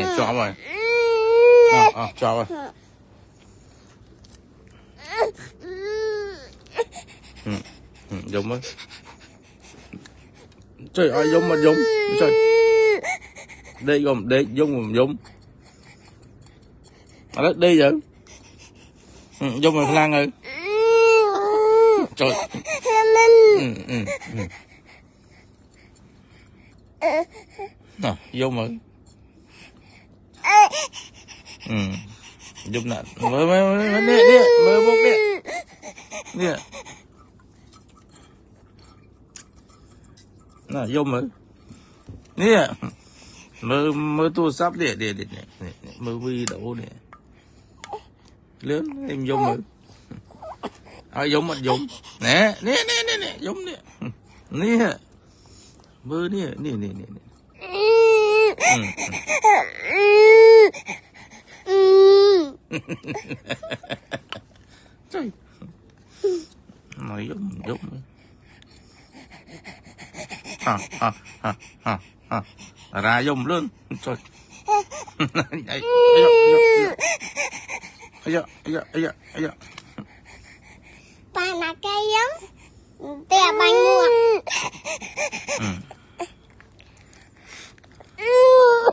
này cho rồi cho rồi dùng á trời ơi dùng mà dùng trời đây gồm đây dùng ở đó đi vậy dùng mà lan ơi trời nè vô mà dùng nè mơ bốc nè nè vô mà nè mơ tua sắp để mơ vi đổ nè lớn em vô mà dùng mà dùng nè dùng nè nè mơ nè trời nói giống ra dùng luôn trời ba là cây giống tè bánh mua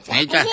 này trời